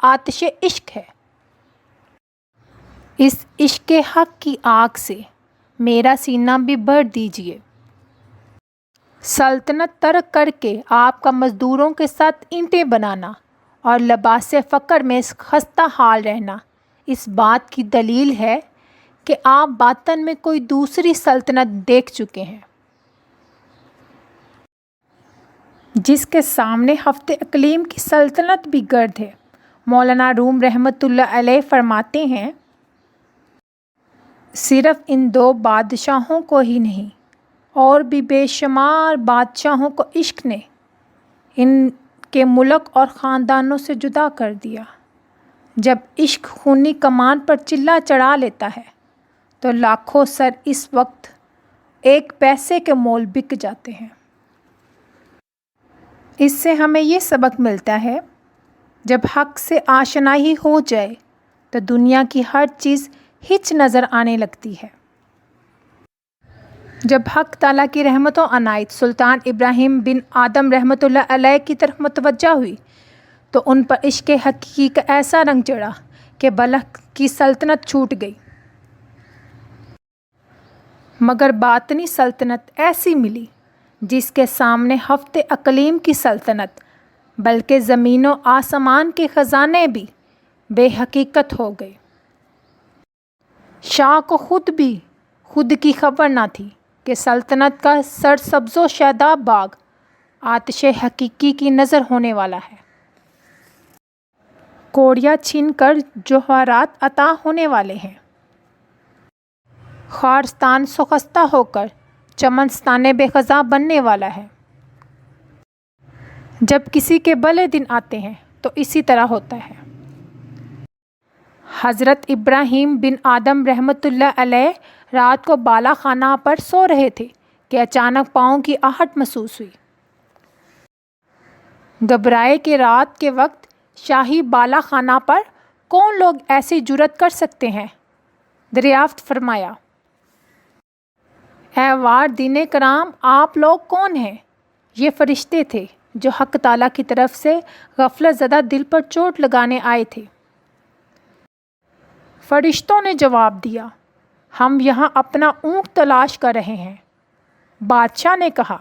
آتش عشق ہے۔ اس عشق حق کی آگ سے میرا سینہ بھی بھر دیجیے۔ سلطنت ترک کر کے آپ کا مزدوروں کے ساتھ اینٹیں بنانا اور لباس فقر میں خستہ حال رہنا اس بات کی دلیل ہے کہ آپ باطن میں کوئی دوسری سلطنت دیکھ چکے ہیں، جس کے سامنے ہفتے اقلیم کی سلطنت بھی گرد ہے۔ مولانا روم رحمۃ اللہ علیہ فرماتے ہیں، صرف ان دو بادشاہوں کو ہی نہیں اور بھی بے شمار بادشاہوں کو عشق نے ان کے ملک اور خاندانوں سے جدا کر دیا۔ جب عشق خونی کمان پر چلہ چڑھا لیتا ہے تو لاکھوں سر اس وقت 1 پیسے کے مول بک جاتے ہیں۔ اس سے ہمیں یہ سبق ملتا ہے، جب حق سے آشنائی ہو جائے تو دنیا کی ہر چیز ہچ نظر آنے لگتی ہے۔ جب حق تعالیٰ کی رحمت و عنایت سلطان ابراہیم بن آدم رحمۃ اللہ علیہ کی طرف متوجہ ہوئی تو ان پر عشق حقیقی کا ایسا رنگ چڑھا کہ بلخ کی سلطنت چھوٹ گئی، مگر باطنی سلطنت ایسی ملی جس کے سامنے ہفتے اقلیم کی سلطنت بلکہ زمین و آسمان کے خزانے بھی بے حقیقت ہو گئے۔ شاہ کو خود کی خبر نہ تھی کہ سلطنت کا سرسبز و شاداب باغ آتش حقیقی کی نظر ہونے والا ہے۔ کوڑیاں چھین کر جوہرات عطا ہونے والے ہیں، خارستان سوختہ ہو کر چمنستان بے خزاں بننے والا ہے۔ جب کسی کے بھلے دن آتے ہیں تو اسی طرح ہوتا ہے۔ حضرت ابراہیم بن آدم رحمۃ اللہ علیہ رات کو بالا خانہ پر سو رہے تھے کہ اچانک پاؤں کی آہٹ محسوس ہوئی۔ گھبرائے کہ رات کے وقت شاہی بالا خانہ پر کون لوگ ایسی جرأت کر سکتے ہیں؟ دریافت فرمایا، اے واردین کرام، آپ لوگ کون ہیں؟ یہ فرشتے تھے جو حق تعالیٰ کی طرف سے غفلت زدہ دل پر چوٹ لگانے آئے تھے۔ فرشتوں نے جواب دیا، ہم یہاں اپنا اونٹ تلاش کر رہے ہیں۔ بادشاہ نے کہا،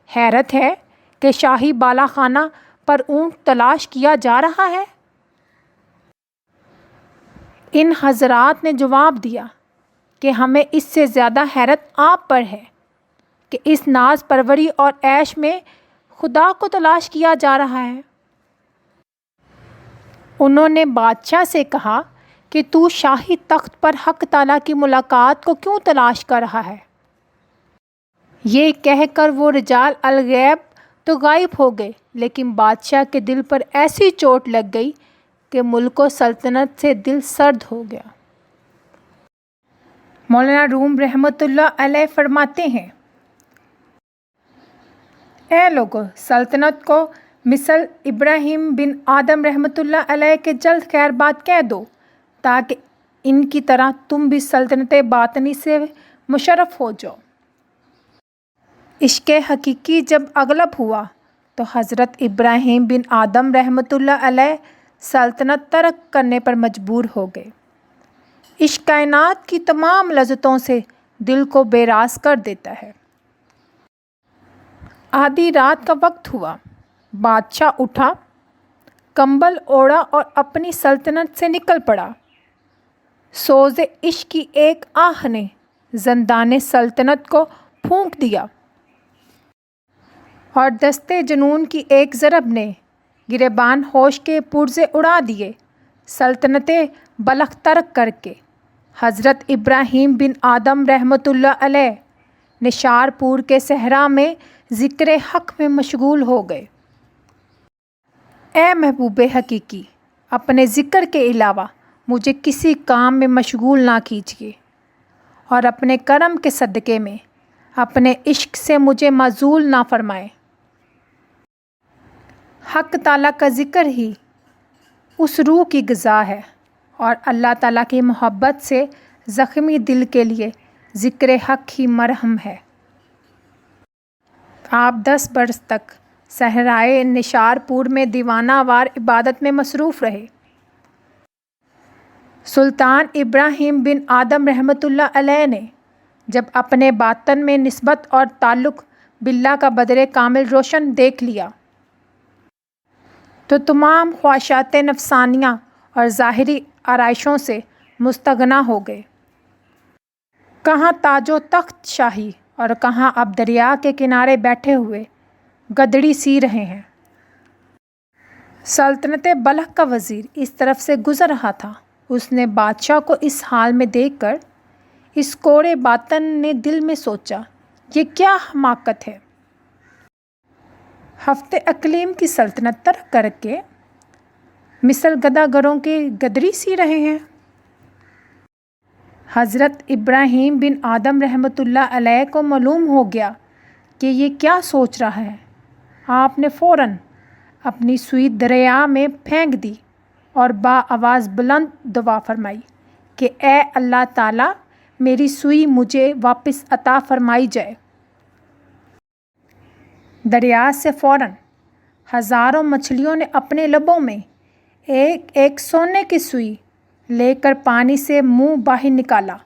حیرت ہے کہ شاہی بالا خانہ پر اونٹ تلاش کیا جا رہا ہے۔ ان حضرات نے جواب دیا کہ ہمیں اس سے زیادہ حیرت آپ پر ہے کہ اس ناز پروری اور عیش میں خدا کو تلاش کیا جا رہا ہے۔ انہوں نے بادشاہ سے کہا کہ تو شاہی تخت پر حق تعالیٰ کی ملاقات کو کیوں تلاش کر رہا ہے؟ یہ کہہ کر وہ رجال الغیب تو غائب ہو گئے، لیکن بادشاہ کے دل پر ایسی چوٹ لگ گئی کہ ملک و سلطنت سے دل سرد ہو گیا۔ مولانا روم رحمۃ اللہ علیہ فرماتے ہیں، اے لوگو، سلطنت کو مثل ابراہیم بن آدم رحمۃ اللہ علیہ کے جلد خیر بات کہہ دو تاکہ ان کی طرح تم بھی سلطنت باطنی سے مشرف ہو جاؤ۔ عشق حقیقی جب اغلب ہوا تو حضرت ابراہیم بن آدم رحمۃ اللہ علیہ سلطنت ترک کرنے پر مجبور ہو گئے۔ عشق کائنات کی تمام لذتوں سے دل کو بیراض کر دیتا ہے۔ آدھی رات کا وقت ہوا، بادشاہ اٹھا، کمبل اوڑھا اور اپنی سلطنت سے نکل پڑا۔ سوز عشق کی ایک آہ نے زندان سلطنت کو پھونک دیا اور دستے جنون کی ایک ضرب نے گریبان ہوش کے پرزے اڑا دیے۔ سلطنت بلخ ترک کر کے حضرت ابراہیم بن آدم رحمۃ اللہ علیہ نشار پور کے صحرا میں ذکر حق میں مشغول ہو گئے۔ اے محبوب حقیقی، اپنے ذکر کے علاوہ مجھے کسی کام میں مشغول نہ کیجیے اور اپنے کرم کے صدقے میں اپنے عشق سے مجھے معزول نہ فرمائے۔ حق تعالیٰ کا ذکر ہی اس روح کی غذا ہے اور اللہ تعالیٰ کی محبت سے زخمی دل کے لیے ذکر حق ہی مرہم ہے۔ آپ 10 برس تک صحرائے نشار پور میں دیوانہ وار عبادت میں مصروف رہے۔ سلطان ابراہیم بن آدم رحمۃ اللہ علیہ نے جب اپنے باطن میں نسبت اور تعلق باللہ کا بدر کامل روشن دیکھ لیا تو تمام خواہشات نفسانیہ اور ظاہری آرائشوں سے مستغنا ہو گئے۔ کہاں تاج و تخت شاہی اور کہاں اب دریا کے کنارے بیٹھے ہوئے گدڑی سی رہے ہیں۔ سلطنت بلخ کا وزیر اس طرف سے گزر رہا تھا۔ اس نے بادشاہ کو اس حال میں دیکھ کر اس کوڑے باطن نے دل میں سوچا، یہ کیا حماقت ہے! ہفتے اقلیم کی سلطنت ترک کر کے مصر گداگروں کی گدڑی سی رہے ہیں۔ حضرت ابراہیم بن آدم رحمۃ اللہ علیہ کو معلوم ہو گیا کہ یہ کیا سوچ رہا ہے۔ آپ نے فوراً اپنی سوئی دریا میں پھینک دی اور آواز بلند دعا فرمائی کہ اے اللہ تعالیٰ، میری سوئی مجھے واپس عطا فرمائی جائے۔ دریا سے فوراً ہزاروں مچھلیوں نے اپنے لبوں میں ایک ایک سونے کی سوئی لے کر پانی سے منہ باہر نکالا۔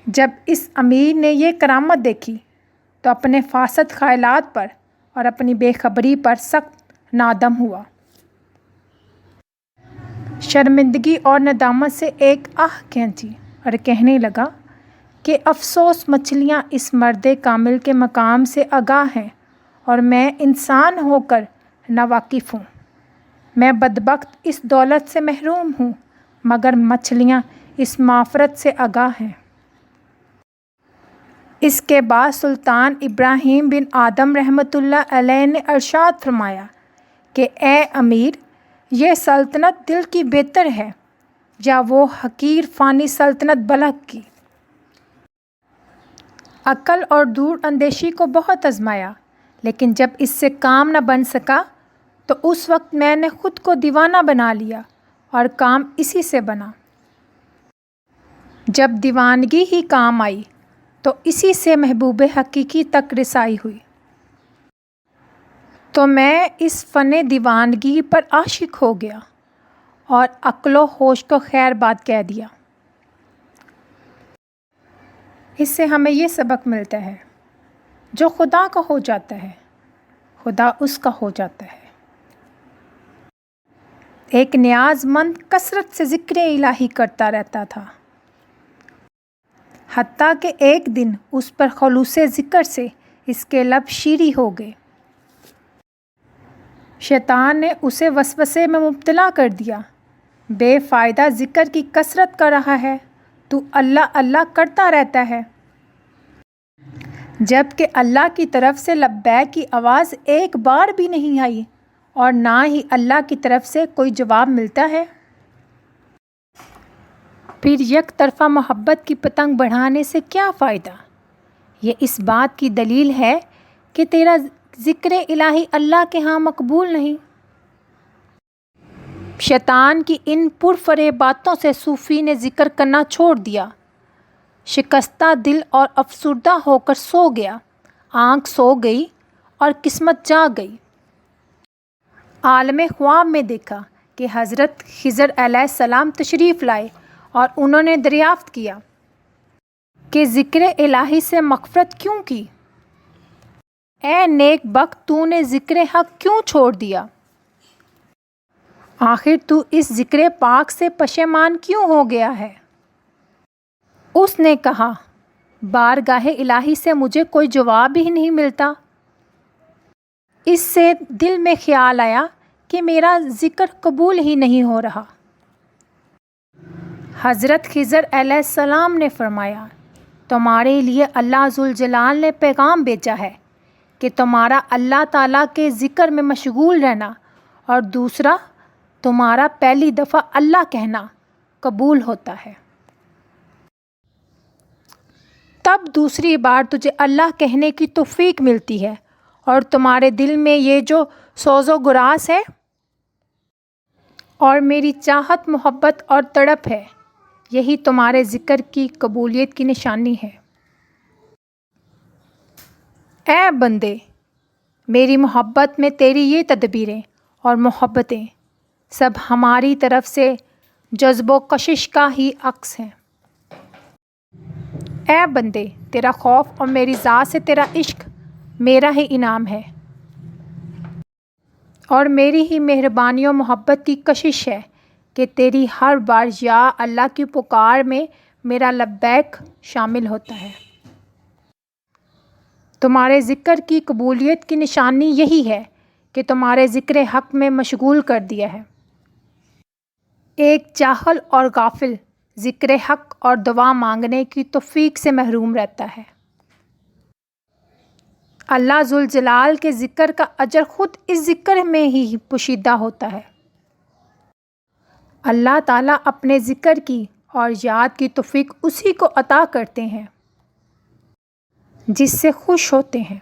جب اس امیر نے یہ کرامت دیکھی تو اپنے فاسد خیالات پر اور اپنی بے خبری پر سخت نادم ہوا۔ شرمندگی اور ندامت سے ایک آہ کھینچی اور کہنے لگا کہ افسوس، مچھلیاں اس مرد کامل کے مقام سے آگاہ ہیں اور میں انسان ہو کر ناواقف ہوں۔ میں بدبخت اس دولت سے محروم ہوں، مگر مچھلیاں اس مغفرت سے آگاہ ہیں۔ اس کے بعد سلطان ابراہیم بن آدم رحمۃ اللہ علیہ نے ارشاد فرمایا کہ اے امیر، یہ سلطنت دل کی بہتر ہے یا وہ حقیر فانی سلطنت بلخ کی؟ عقل اور دور اندیشی کو بہت آزمایا، لیکن جب اس سے کام نہ بن سکا تو اس وقت میں نے خود کو دیوانہ بنا لیا اور کام اسی سے بنا۔ جب دیوانگی ہی کام آئی تو اسی سے محبوب حقیقی تک رسائی ہوئی۔ تو میں اس فن دیوانگی پر عاشق ہو گیا اور عقل و ہوش کو خیر بات کہہ دیا۔ اس سے ہمیں یہ سبق ملتا ہے، جو خدا کا ہو جاتا ہے، خدا اس کا ہو جاتا ہے۔ ایک نیاز مند کثرت سے ذکر الہی کرتا رہتا تھا، حتیٰ کہ ایک دن اس پر خلوص ذکر سے اس کے لب شیریں ہو گئے۔ شیطان نے اسے وسوسے میں مبتلا کر دیا، بے فائدہ ذکر کی کثرت کر رہا ہے، تو اللہ اللہ کرتا رہتا ہے، جب کہ اللہ کی طرف سے لبیک کی آواز ایک بار بھی نہیں آئی اور نہ ہی اللہ کی طرف سے کوئی جواب ملتا ہے۔ پھر یک طرفہ محبت کی پتنگ بڑھانے سے کیا فائدہ؟ یہ اس بات کی دلیل ہے کہ تیرا ذکر الہی اللہ کے ہاں مقبول نہیں۔ شیطان کی ان پرفریب باتوں سے صوفی نے ذکر کرنا چھوڑ دیا، شکستہ دل اور افسردہ ہو کر سو گیا۔ آنکھ سو گئی اور قسمت جاگ گئی۔ عالم خواب میں دیکھا کہ حضرت خضر علیہ السلام تشریف لائے اور انہوں نے دریافت کیا کہ ذکر الہی سے مغفرت کیوں کی؟ اے نیک بخت، تو نے ذکر حق کیوں چھوڑ دیا؟ آخر تو اس ذکر پاک سے پشیمان کیوں ہو گیا ہے؟ اس نے کہا، بارگاہ الہی سے مجھے کوئی جواب ہی نہیں ملتا۔ اس سے دل میں خیال آیا کہ میرا ذکر قبول ہی نہیں ہو رہا۔ حضرت خضر علیہ السلام نے فرمایا، تمہارے لیے اللہ ذوالجلال نے پیغام بھیجا ہے کہ تمہارا اللہ تعالیٰ کے ذکر میں مشغول رہنا اور دوسرا تمہارا پہلی دفعہ اللہ کہنا قبول ہوتا ہے، تب دوسری بار تجھے اللہ کہنے کی توفیق ملتی ہے، اور تمہارے دل میں یہ جو سوز و گراس ہے اور میری چاہت، محبت اور تڑپ ہے، یہی تمہارے ذکر کی قبولیت کی نشانی ہے۔ اے بندے، میری محبت میں تیری یہ تدبیریں اور محبتیں سب ہماری طرف سے جذب و کشش کا ہی عکس ہیں۔ اے بندے، تیرا خوف اور میری ذات سے تیرا عشق میرا ہی انعام ہے، اور میری ہی مہربانی و محبت کی کشش ہے کہ تیری ہر بار یا اللہ کی پکار میں میرا لبیک شامل ہوتا ہے۔ تمہارے ذکر کی قبولیت کی نشانی یہی ہے کہ تمہارے ذکر حق میں مشغول کر دیا ہے۔ ایک جاہل اور غافل ذکر حق اور دعا مانگنے کی توفیق سے محروم رہتا ہے۔ اللہ ذوالجلال کے ذکر کا اجر خود اس ذکر میں ہی پوشیدہ ہوتا ہے۔ اللہ تعالیٰ اپنے ذکر کی اور یاد کی توفیق اسی کو عطا کرتے ہیں جس سے خوش ہوتے ہیں،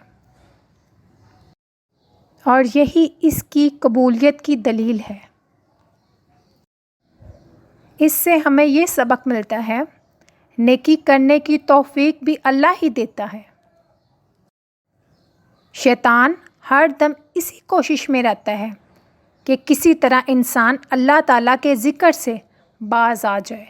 اور یہی اس کی قبولیت کی دلیل ہے۔ اس سے ہمیں یہ سبق ملتا ہے، نیکی کرنے کی توفیق بھی اللہ ہی دیتا ہے۔ شیطان ہر دم اسی کوشش میں رہتا ہے کہ کسی طرح انسان اللہ تعالیٰ کے ذکر سے باز آ جائے۔